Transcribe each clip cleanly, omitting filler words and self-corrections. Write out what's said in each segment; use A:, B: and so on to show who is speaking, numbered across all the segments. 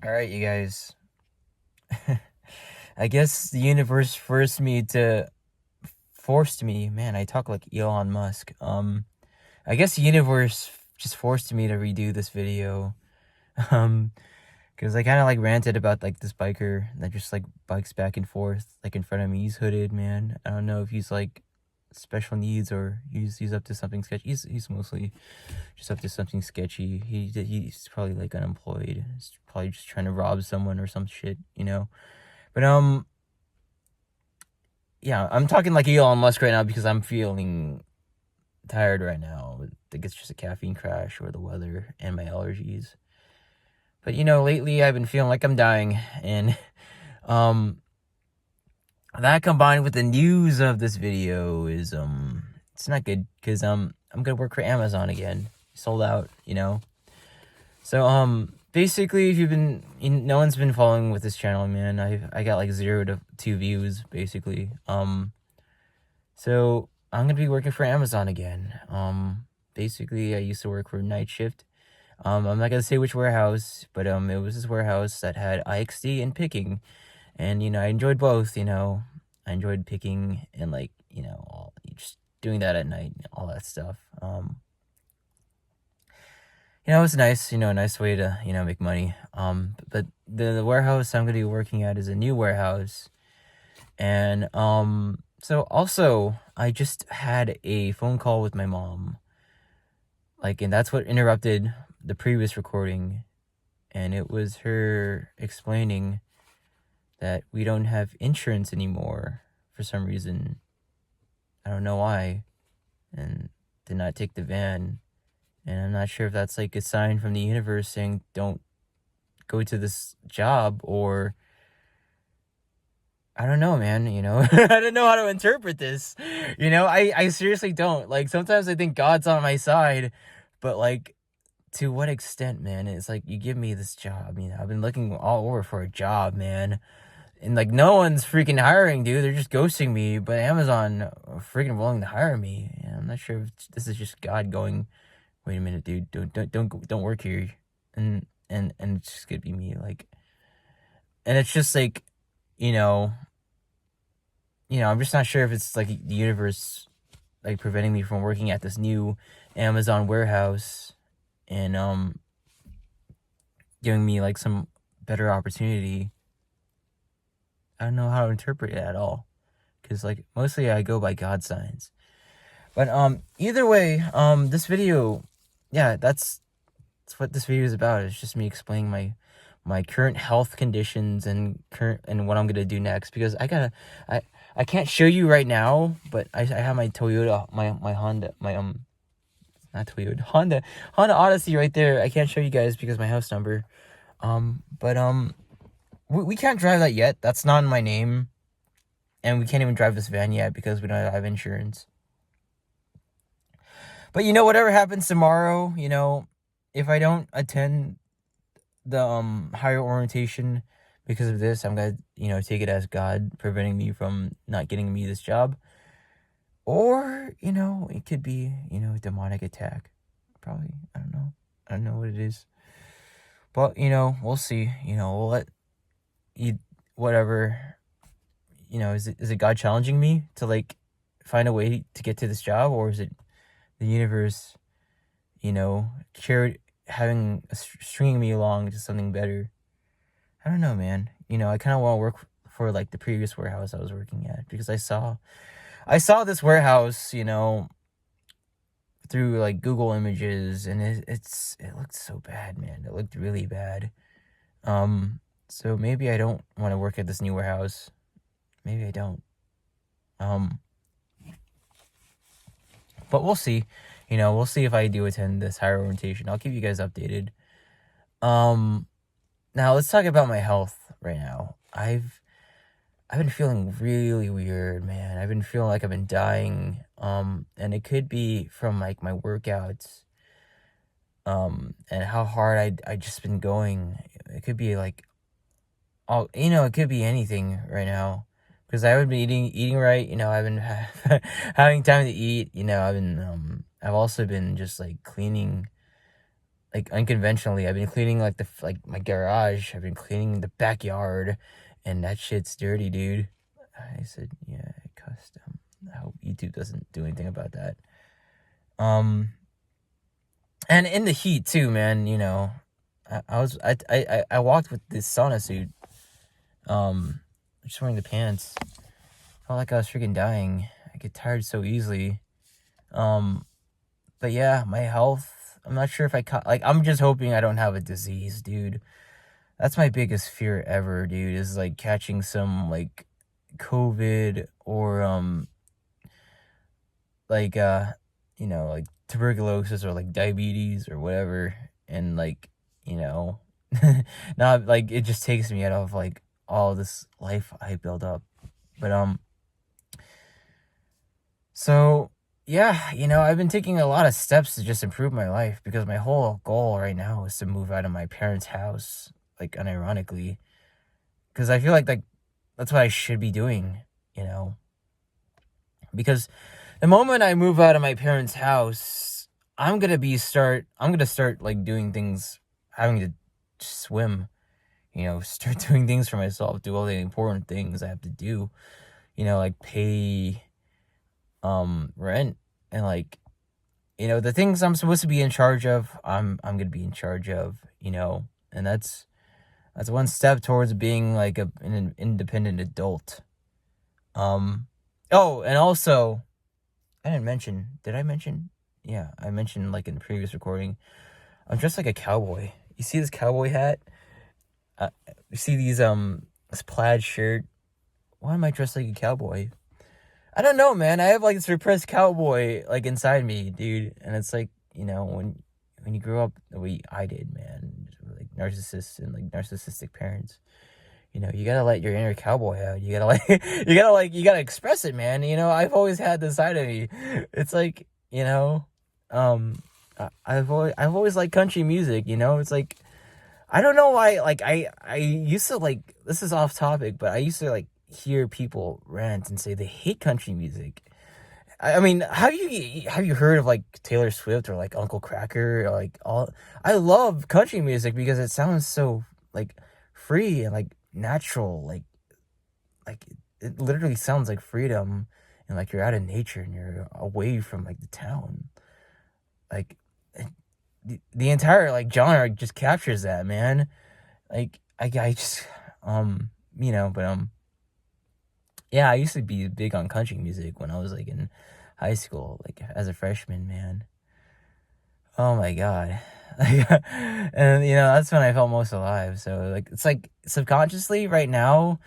A: Alright, you guys. I guess the universe forced me. Man, I talk like Elon Musk. I guess the universe just forced me to redo this video. Um, because I kind of like ranted about like this biker that just like bikes back and forth like in front of me. He's hooded, man. I don't know if he's like special needs or he's up to something sketchy. He's mostly just up to something sketchy. He's probably like unemployed. He's probably just trying to rob someone or some shit, you know. But yeah, I'm talking like Elon Musk right now because I'm feeling tired right now. I think it's just a caffeine crash or the weather and my allergies. But lately I've been feeling like I'm dying, and um, that combined with the news of this video is it's not good because I'm gonna work for Amazon again. Sold out, So basically, if no one's been following with this channel, man. I got like 0 to 2 views basically. So I'm gonna be working for Amazon again. Basically, I used to work for night shift. I'm not gonna say which warehouse, but it was this warehouse that had IXD and picking, and I enjoyed both. I enjoyed picking and like just doing that at night, all that stuff. It's nice, a nice way to, make money. But the warehouse I'm going to be working at is a new warehouse. And, so also I just had a phone call with my mom. And that's what interrupted the previous recording. And it was her explaining that we don't have insurance anymore for some reason. I don't know why. And did not take the van. And I'm not sure if that's like a sign from the universe saying don't go to this job, or I don't know, man. I don't know how to interpret this. I seriously don't. Like, sometimes I think God's on my side, but like, to what extent, man? It's like, you give me this job. I've been looking all over for a job, man. And like, no one's freaking hiring, dude. They're just ghosting me. But Amazon are freaking willing to hire me. And I'm not sure if this is just God going, wait a minute, dude, don't work here, and it's just gonna be me, like, and it's just like, I'm just not sure if it's like the universe like preventing me from working at this new Amazon warehouse, and giving me like some better opportunity. I don't know how to interpret it at all, because like mostly I go by God signs. But either way, this video, yeah, that's what this video is about. It's just me explaining my current health conditions and what I'm gonna do next, because I can't show you right now, but I have my Toyota, my Honda, my not Toyota, Honda Odyssey right there. I can't show you guys because my house number. But we can't drive that yet. That's not in my name, and we can't even drive this van yet because we don't have insurance. But whatever happens tomorrow, if I don't attend the higher orientation because of this, I'm gonna take it as God preventing me from not getting me this job. Or it could be a demonic attack. Probably, I don't know what it is, but we'll see. We'll let you, whatever. Is it God challenging me to like find a way to get to this job, or is it the universe stringing me along to something better? I don't know, man. I kind of want to work for like the previous warehouse I was working at, because I saw this warehouse, through like Google Images, and it looked so bad, man. It looked really bad. So maybe I don't want to work at this new warehouse. Maybe I don't. But we'll see. We'll see if I do attend this higher orientation. I'll keep you guys updated. Now let's talk about my health right now. I've been feeling really weird, man. I've been feeling like I've been dying. And it could be from like my workouts, and how hard I just been going. It could be like, it could be anything right now, because I haven't been eating right. I've been having time to eat. I've also been just like cleaning like unconventionally. I've been cleaning like my garage. I've been cleaning the backyard, and that shit's dirty, dude. I said, yeah, custom. I hope YouTube doesn't do anything about that. And in the heat too, man. I walked with this sauna suit. Just wearing the pants. Felt like I was freaking dying. I get tired so easily. But yeah, my health. I'm not sure if I'm just hoping I don't have a disease, dude. That's my biggest fear ever, dude, is like catching some like COVID or like like tuberculosis or like diabetes or whatever, and like, not like it just takes me out of like all this life I built up. But so yeah, I've been taking a lot of steps to just improve my life, because my whole goal right now is to move out of my parents' house, like unironically, because I feel like that's what I should be doing, because the moment I move out of my parents' house, I'm gonna start like doing things, having to swim, start doing things for myself, do all the important things I have to do, like pay rent, and like, the things I'm supposed to be in charge of, I'm gonna be in charge of, and that's one step towards being like an independent adult. Oh, and also, did I mention? Yeah, I mentioned like in the previous recording, I'm dressed like a cowboy. You see this cowboy hat? You see this plaid shirt? Why am I dressed like a cowboy? I don't know, man. I have like this repressed cowboy like inside me, dude. And it's like, when you grow up the way I did, man, like narcissists and like narcissistic parents, you gotta let your inner cowboy out. You gotta you gotta express it, man. I've always had this side of me. It's like, I've always liked country music. It's like, I don't know why. Like I used to like, this is off topic, but I used to like hear people rant and say they hate country music. I mean, have you heard of like Taylor Swift or like Uncle Kracker or like all? I love country music because it sounds so like free and like natural, like it literally sounds like freedom, and like you're out in nature and you're away from like the town. Like the entire like genre just captures that, man. Like I just but yeah, I used to be big on country music when I was like in high school, like as a freshman, man. Oh my god. And that's when I felt most alive. So like, it's like subconsciously right now,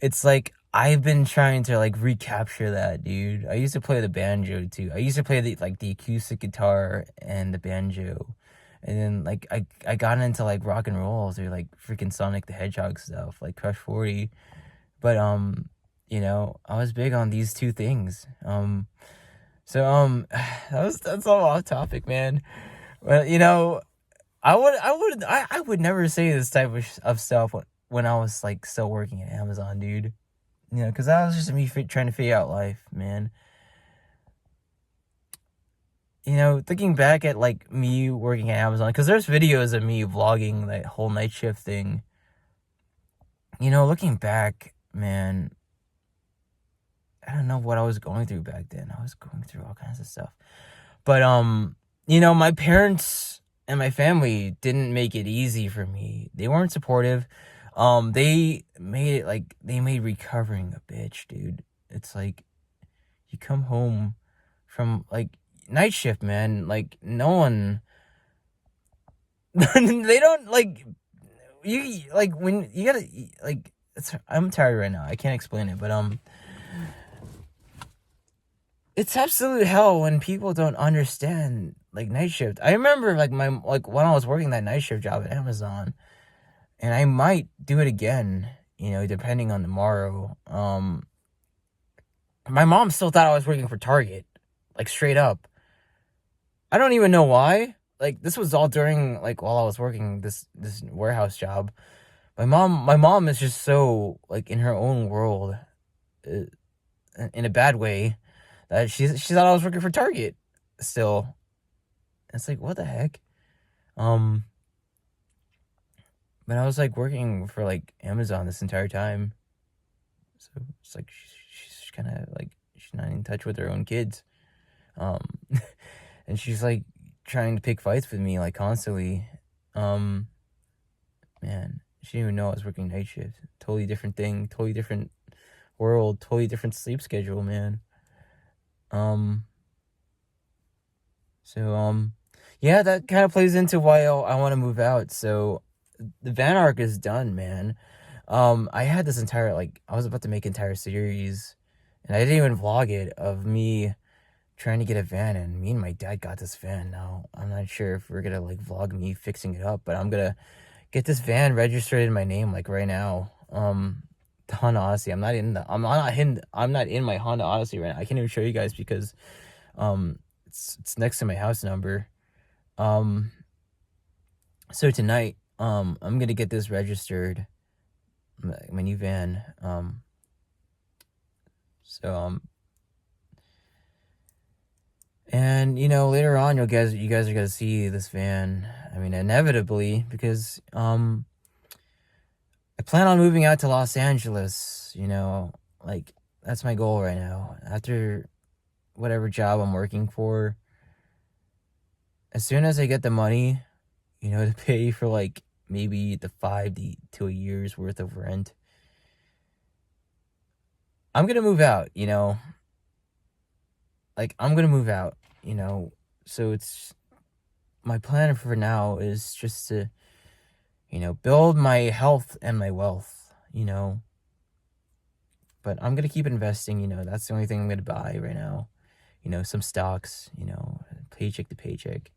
A: it's like I've been trying to like recapture that, dude. I used to play the banjo too. I used to play the acoustic guitar and the banjo. And then like I got into like rock and roll through like freaking Sonic the Hedgehog stuff, like Crush 40. But I was big on these two things. So that's all off topic, man. Well, I would never say this type of stuff when I was like still working at Amazon, dude. Because that was just me trying to figure out life, man. Thinking back at like me working at Amazon, because there's videos of me vlogging that whole night shift thing. Looking back, man, I don't know what I was going through back then. I was going through all kinds of stuff. But my parents and my family didn't make it easy for me. They weren't supportive. They made recovering a bitch, dude. It's like you come home from like night shift, man. Like no one they don't like you, like when you gotta like I'm tired right now. I can't explain it, but it's absolute hell when people don't understand like night shift. I remember like when I was working that night shift job at Amazon, and I might do it again, depending on tomorrow. My mom still thought I was working for Target, like straight up. I don't even know why. Like this was all during like while I was working this warehouse job. My mom is just so like in her own world, in a bad way, that she thought I was working for Target still. It's like, what the heck? Um, but I was like working for like Amazon this entire time, so it's like she's kind of like she's not in touch with her own kids. Um, and she's like trying to pick fights with me like constantly. Um, man, she didn't even know I was working night shift. Totally different thing, totally different world, totally different sleep schedule, man. So yeah, that kind of plays into why I want to move out. So the van arc is done, man. I had this entire like I was about to make an entire series, and I didn't even vlog it of me trying to get a van, and me and my dad got this van. Now I'm not sure if we're gonna like vlog me fixing it up, but I'm gonna get this van registered in my name like right now. The Honda Odyssey. I'm not in my Honda Odyssey right now. I can't even show you guys because it's next to my house number. So tonight I'm gonna get this registered, my new van. So and later on you guys are gonna see this van. I mean, inevitably, because I plan on moving out to Los Angeles. Like that's my goal right now. After whatever job I'm working for, as soon as I get the money, to pay for like maybe the 5 to a year's worth of rent, I'm gonna move out. Like I'm gonna move out. So it's my plan for now is just to build my health and my wealth. But I'm gonna keep investing. That's the only thing I'm gonna buy right now. Some stocks. Paycheck to paycheck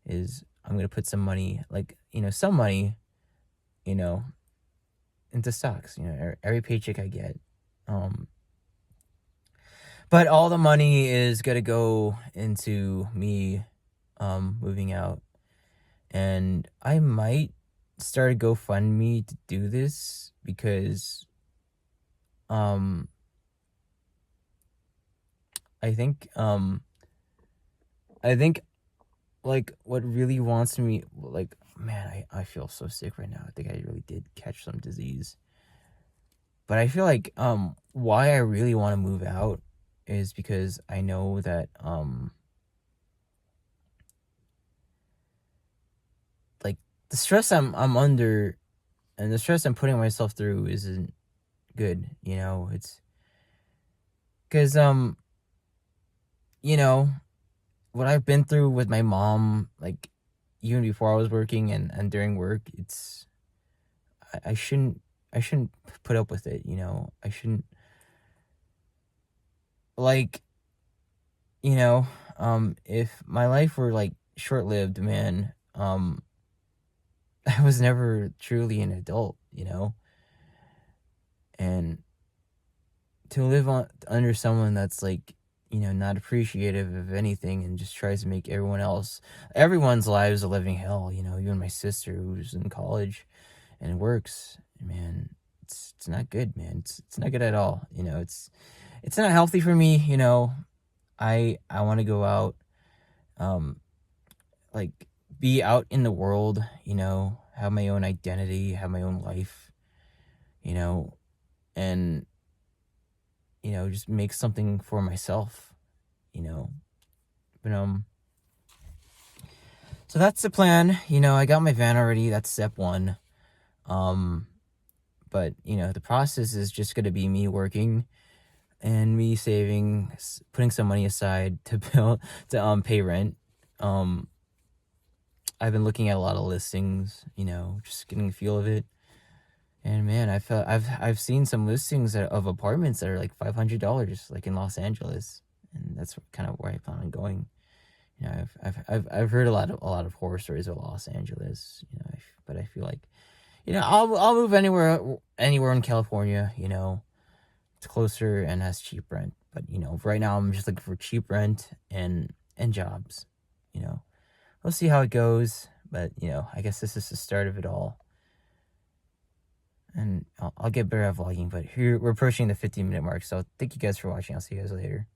A: is I'm gonna put some money, like some money, into stocks. Every paycheck I get. But all the money is gonna go into me moving out, and I might start a GoFundMe to do this because I think like what really wants me, like, man, I feel so sick right now. I think I really did catch some disease. But I feel like why I really want to move out is because I know that like the stress I'm under and the stress I'm putting myself through isn't good. It's because what I've been through with my mom, like even before I was working and during work, it's I shouldn't put up with it. I shouldn't, like, if my life were like short-lived, man, I was never truly an adult, and to live under someone that's like, not appreciative of anything and just tries to make everyone's lives a living hell. Even my sister who's in college and works, man, it's not good, man. It's not good at all. It's not healthy for me. I want to go out, like be out in the world, have my own identity, have my own life, and just make something for myself, but so that's the plan. I got my van already. That's step one. But the process is just going to be me working and me saving, putting some money aside to pay rent. I've been looking at a lot of listings, just getting a feel of it. And man, I've seen some listings of apartments that are like $500, like in Los Angeles, and that's kind of where I plan on going. I've heard a lot of horror stories of Los Angeles, but I feel like, I'll move anywhere in California. It's closer and has cheap rent. But right now I'm just looking for cheap rent and jobs. We'll see how it goes. But I guess this is the start of it all. And I'll get better at vlogging. But here we're approaching the 15-minute mark. So thank you guys for watching. I'll see you guys later.